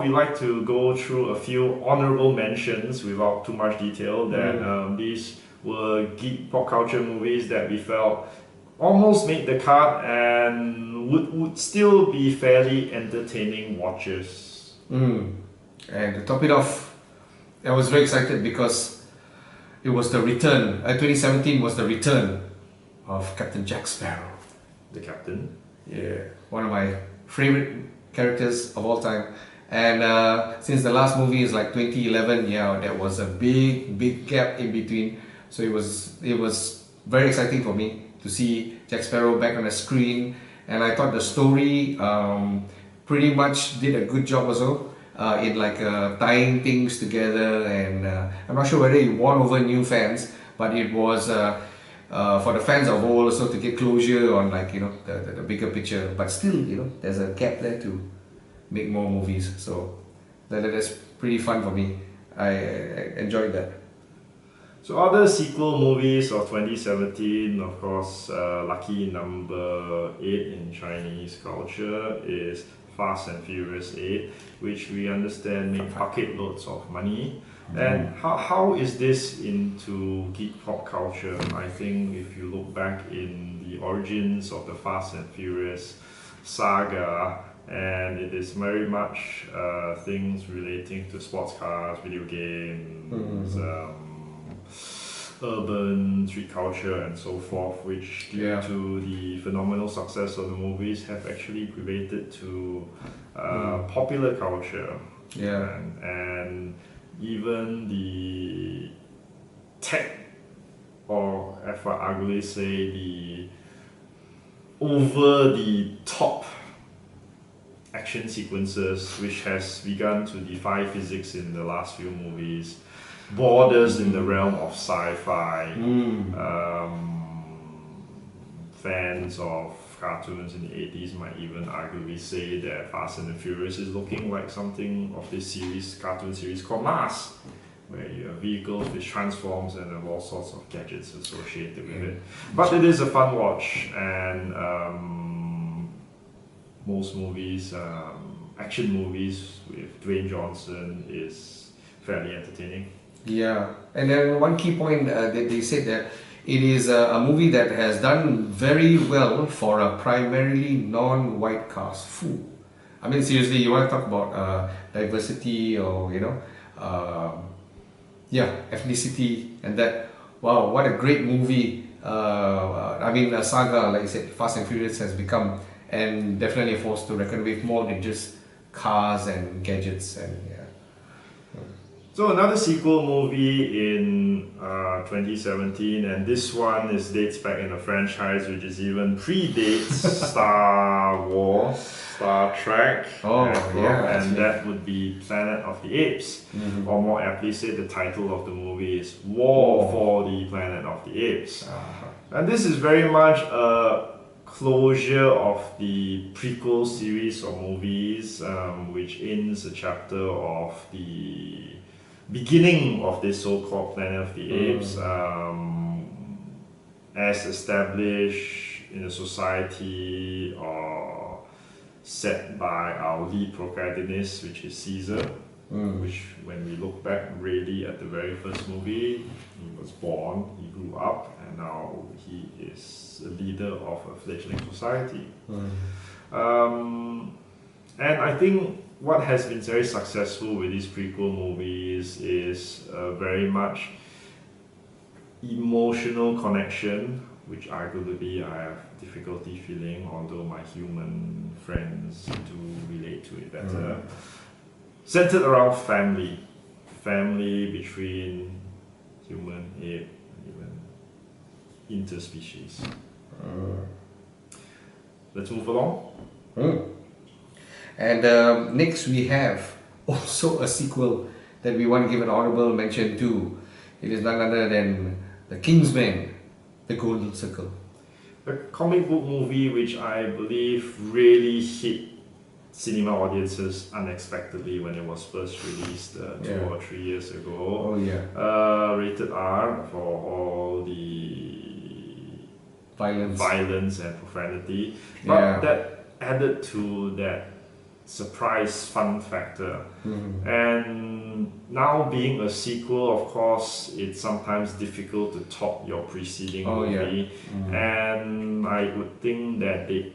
We like to go through a few honorable mentions without too much detail. These were geek pop culture movies that we felt almost made the cut and would still be fairly entertaining watches. And to top it off, I was very excited because it was the return. 2017 was the return of Captain Jack Sparrow. The Captain. Yeah, one of my favorite characters of all time. And since the last movie is like 2011, there was a big gap in between. So it was very exciting for me to see Jack Sparrow back on the screen. And I thought the story pretty much did a good job also in tying things together. And I'm not sure whether it won over new fans, but it was for the fans of old also to get closure on the bigger picture. But still, there's a gap there to make more movies, so that's pretty fun for me. I enjoyed that. So other sequel movies of 2017, of course, lucky number 8 in Chinese culture is Fast and Furious 8, which we understand made bucket loads of money. And how is this into geek pop culture? I think if you look back in the origins of the Fast and Furious saga, and it is very much things relating to sports cars, video games, urban street culture and so forth, which due to the phenomenal success of the movies have actually pervaded to popular culture. And even the tech, or if I arguably say the over the top action sequences, which has begun to defy physics in the last few movies, borders in the realm of sci-fi. Fans of cartoons in the 80s might even arguably say that Fast and the Furious is looking like something of this cartoon series called Mars, where you have vehicles which transforms and have all sorts of gadgets associated with it. But it is a fun watch, and most movies, action movies with Dwayne Johnson, is fairly entertaining. Yeah, and then one key point that they said that it is a movie that has done very well for a primarily non-white cast. I mean, seriously, you want to talk about diversity or ethnicity, and that, wow, what a great movie. A saga, like I said, Fast and Furious has become, and definitely a force to reckon with, more than just cars and gadgets. And so another sequel movie in 2017, and this one dates back in a franchise which is even predates Star Trek, and that would be Planet of the Apes, or more aptly said, the title of the movie is War for the Planet of the Apes. And this is very much a closure of the prequel series of movies, which ends a chapter of the beginning of this so-called Planet of the Apes, as established in a society or set by our lead protagonist, which is Caesar, which, when we look back really at the very first movie, he was born, he grew up, and now he is a leader of a fledgling society. And I think what has been very successful with these prequel movies is very much emotional connection, which arguably I have difficulty feeling, although my human friends do relate to it better. Centered around family between human, ape, even interspecies. Let's move along. And next we have also a sequel that we want to give an honorable mention to. It is none other than The Kingsman, The Golden Circle. A comic book movie which I believe really hit cinema audiences unexpectedly when it was first released 2 or 3 years ago. Rated R for all the violence and profanity. But that added to that surprise fun factor. And now being a sequel, of course, it's sometimes difficult to top your preceding movie. And I would think that they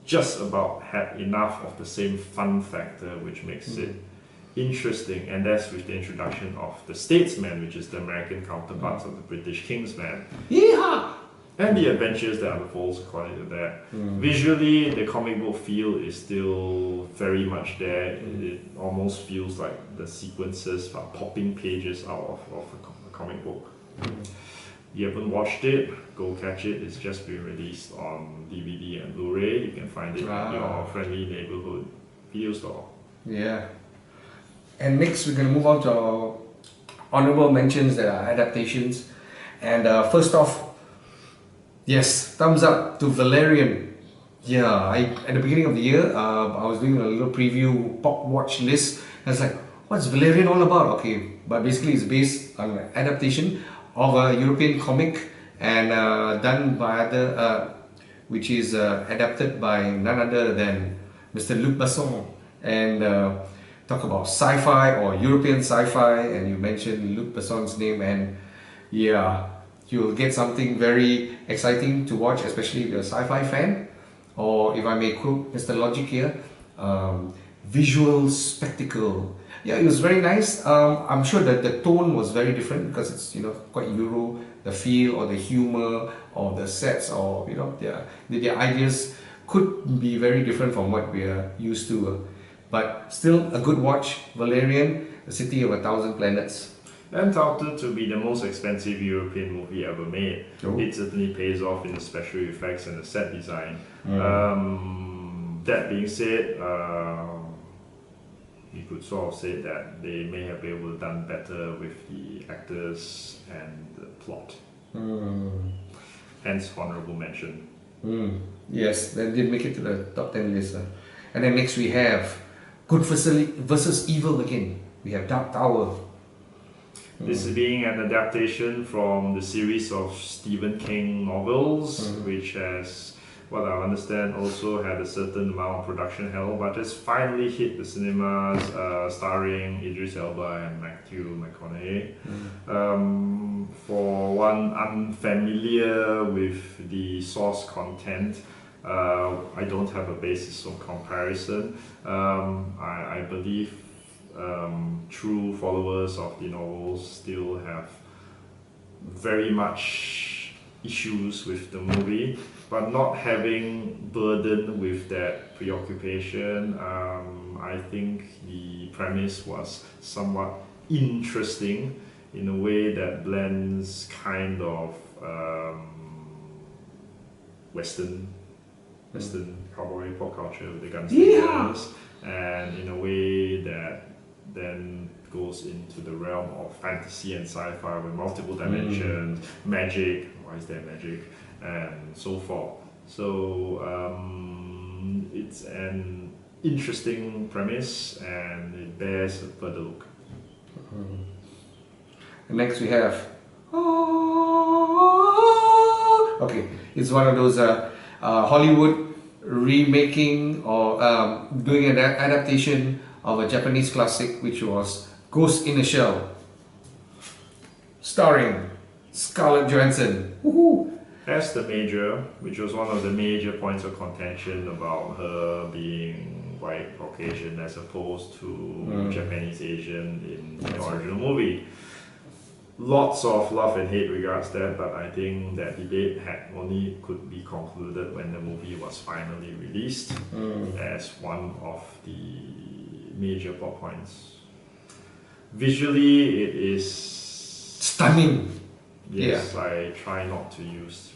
just about had enough of the same fun factor, which makes it interesting. And that's with the introduction of the Statesman, which is the American counterparts of the British Kingsman. Yeehaw! And the adventures that unfolds according to that. Visually, the comic book feel is still very much there. It almost feels like the sequences are popping pages out of a comic book. You haven't watched it, go catch it. It's just been released on DVD and Blu-ray. You can find it at your friendly neighborhood video store. Yeah. And next, we're going to move on to our honorable mentions that are adaptations. And first off, yes, thumbs up to Valerian. Yeah, at the beginning of the year, I was doing a little preview pop watch list. And I was like, what's Valerian all about? Okay, but basically it's based on an adaptation of a European comic and done by which is adapted by none other than Mr. Luc Besson. And talk about sci-fi or European sci-fi, and you mentioned Luc Besson's name, and yeah, you'll get something very exciting to watch, especially if you're a sci-fi fan, or if I may quote Mr. Logic here, visual spectacle. Yeah, it was very nice. I'm sure that the tone was very different because it's quite Euro. The feel or the humor or the sets or their ideas could be very different from what we are used to. But still a good watch. Valerian, the City of a Thousand Planets. And touted to be the most expensive European movie ever made. It certainly pays off in the special effects and the set design. That being said, you could sort of say that they may have been able to done better with the actors and the plot. Hence, honorable mention. Yes, that did make it to the top 10 list. And then next we have Good versus Evil again. We have Dark Tower. This is being an adaptation from the series of Stephen King novels, which has, what I understand, also had a certain amount of production hell, but just finally hit the cinemas, starring Idris Elba and Matthew McConaughey. For one unfamiliar with the source content, I don't have a basis of comparison. I believe true followers of the novels still have very much issues with the movie, but not having burden with that preoccupation. I think the premise was somewhat interesting in a way that blends kind of Western cowboy pop culture with the gunslingers, and in a way that then goes into the realm of fantasy and sci-fi with multiple dimensions, magic, why is there magic, and so forth. So it's an interesting premise and it bears a further look. Next we have okay, it's one of those Hollywood remaking or doing an adaptation of a Japanese classic, which was Ghost in a Shell, starring Scarlett Johansson. Woohoo! As the Major, which was one of the major points of contention about her being white Caucasian as opposed to Japanese Asian in the original movie. Lots of love and hate regards that, but I think that debate could be concluded when the movie was finally released as one of the major plot points. Visually, it is stunning. Yes, I try not to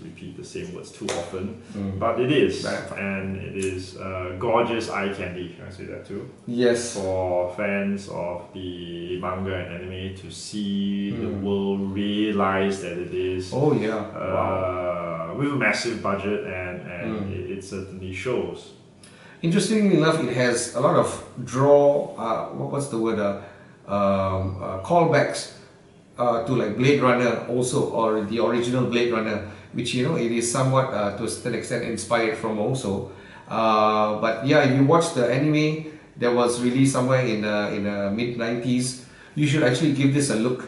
repeat the same words too often, but it is, and it is gorgeous eye candy. Can I say that too? Yes. For fans of the manga and anime to see the world realize that it is. Oh yeah. With a massive budget, and it certainly shows. Interestingly enough, it has a lot of callbacks to like Blade Runner also, or the original Blade Runner, which it is somewhat to a certain extent inspired from also. But yeah, if you watch the anime that was released somewhere in the mid 90s, you should actually give this a look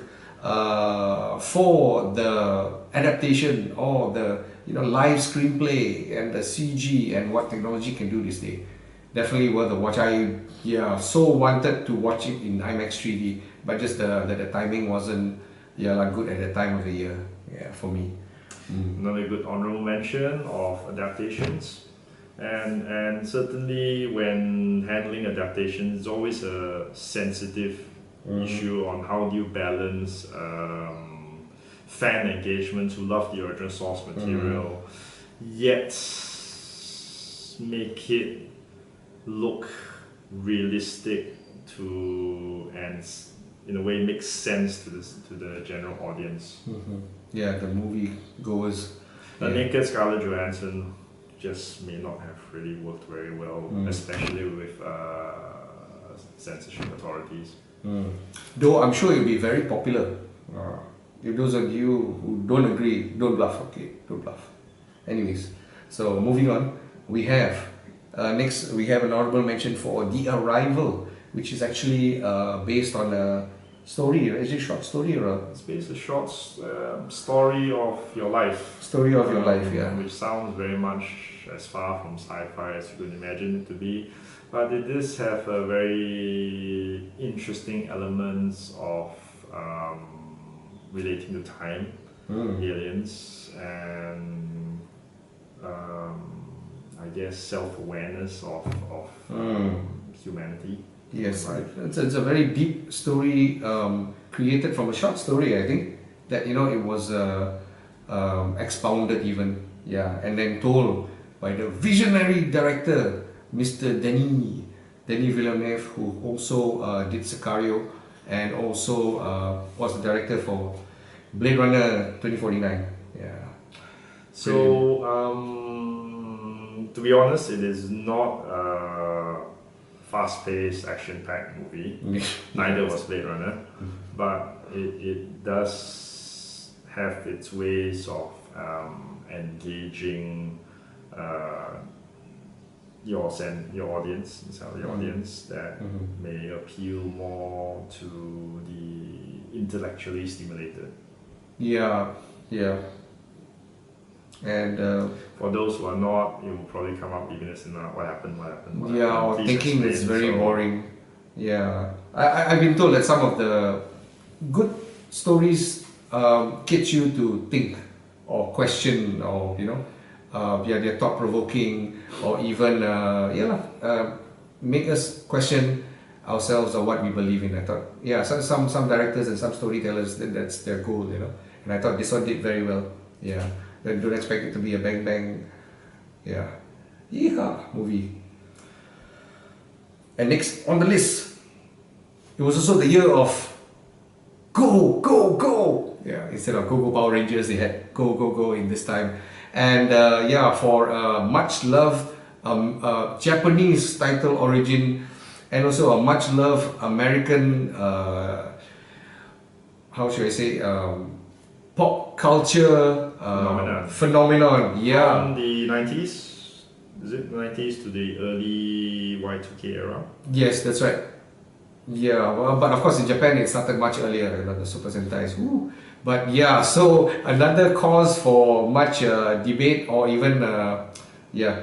for the adaptation or the live screenplay and the CG and what technology can do this day. Definitely worth a watch. I so wanted to watch it in IMAX 3D, but just the timing wasn't like good at the time of the year. Yeah, for me. Another good honorable mention of adaptations, and certainly when handling adaptations, it's always a sensitive issue on how do you balance fan engagement who love the original source material, yet make it look realistic to and in a way makes sense to the general audience. Yeah, the movie goers. A naked Scarlett Johansson just may not have really worked very well, especially with censorship authorities. Though I'm sure it'll be very popular. If those of you who don't agree, don't bluff. Okay, don't bluff. Anyways, so moving on, we have next we have an honorable mention for The Arrival, which is actually based on a story. Is it a short story or a It's based a short story of your life. story of your life? Yeah. Which sounds very much as far from sci-fi as you could imagine it to be, but it does have a very interesting elements of relating to time, aliens, and I guess self-awareness of humanity. Yes, it's a very deep story created from a short story. I think that it was expounded even, and then told by the visionary director, Mr. Denis Villeneuve, who also did Sicario and also was the director for Blade Runner 2049. Yeah. So, to be honest, it is not a fast-paced, action-packed movie. Neither was Blade Runner, but it does have its ways of engaging your audience, the audience that may appeal more to the intellectually stimulated. Yeah. And for those who are not, it will probably come up even as what happened. Or Please thinking explain. it's very boring. Yeah, I've been told that some of the good stories get you to think or question, or they're thought provoking, or even make us question ourselves or what we believe in. I thought, some directors and some storytellers, that's their goal, and I thought this one did very well. Yeah. Don't expect it to be a bang bang, movie. And next on the list, it was also the year of Go Go Go. Yeah, instead of Go Go Power Rangers, they had Go Go Go in this time. And for much loved Japanese title origin, and also a much loved American, how should I say, pop culture phenomenon. Yeah. From the 90s, is it 90s to the early Y2K era? Yes, that's right. Yeah, well, but of course in Japan it started much earlier, the Super Sentais. Woo. But so another cause for much debate or even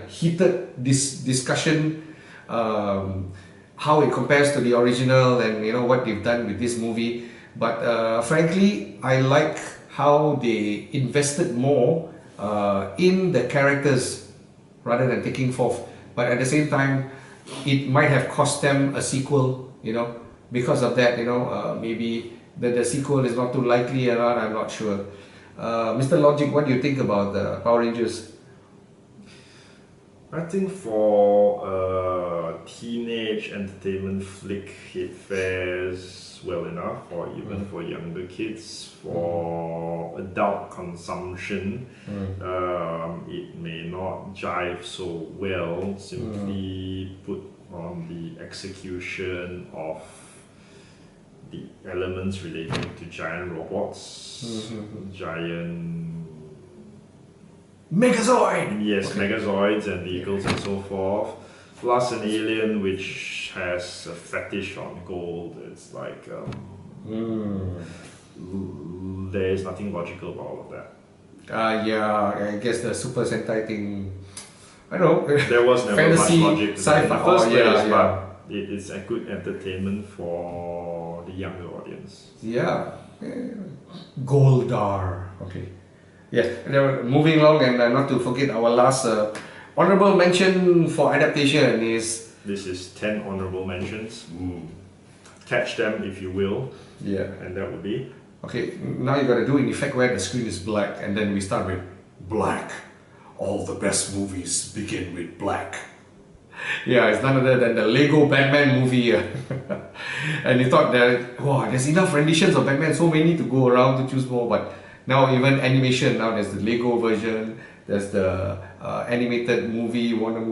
heated discussion, how it compares to the original and what they've done with this movie. But frankly, I like how they invested more in the characters rather than taking forth. But at the same time, it might have cost them a sequel, because of that, maybe the sequel is not too likely or not, I'm not sure. Mr. Logic, what do you think about the Power Rangers? I think for a teenage entertainment flick, it fares well enough, or even for younger kids. For adult consumption, it may not jive so well, simply put on the execution of the elements relating to giant robots, giant Megazord! Yes, Okay. Megazords and vehicles and so forth. Plus an alien which has a fetish on gold. It's like there is nothing logical about all of that. Yeah, I guess the Super Sentai thing. I don't know. There was never much Fantasy, logic to that in the sci-fi. first Oh, place, yeah, yeah. but it is a good entertainment for the younger audience. Yeah. Goldar. Okay. Yeah. Moving along, and not to forget our last honorable mention for adaptation is. This is 10 honorable mentions. Catch them if you will, Yeah. and that would be. Okay, now you gotta do in effect where the screen is black, and then we start with black. All the best movies begin with black. Yeah, it's none other than the Lego Batman movie. And you thought that, wow, there's enough renditions of Batman, so many to go around to choose more. But now even animation, now there's the Lego version, there's the animated movie, Warner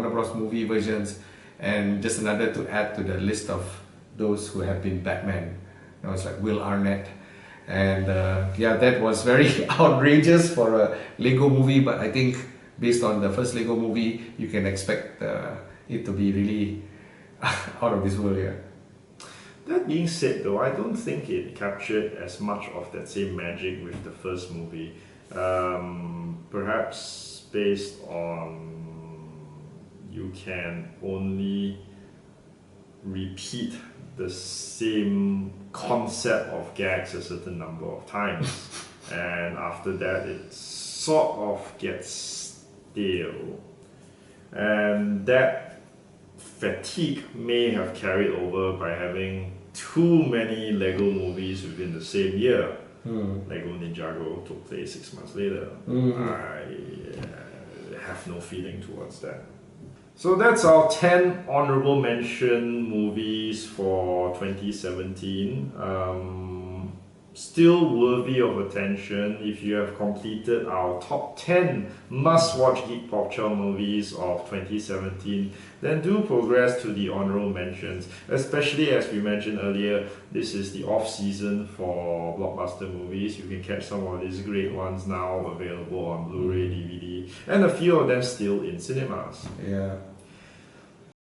Bros. Movie versions, and just another to add to the list of those who have been Batman. Now it's like Will Arnett. And yeah, that was very outrageous for a Lego movie, but I think based on the first Lego movie, you can expect it to be really out of this world. Yeah. That being said, though, I don't think it captured as much of that same magic with the first movie. Perhaps based on you can only repeat the same concept of gags a certain number of times, and after that it sort of gets stale, and that fatigue may have carried over by having too many Lego movies within the same year. Lego Ninjago took place 6 months later. I have no feeling towards that. So that's our 10 honorable mention movies for 2017. Still worthy of attention. If you have completed our top 10 must-watch Geek Pop Culture Movies of 2017, then do progress to the honorable mentions. Especially as we mentioned earlier, this is the off-season for blockbuster movies. You can catch some of these great ones now available on Blu-ray, DVD, and a few of them still in cinemas. Yeah.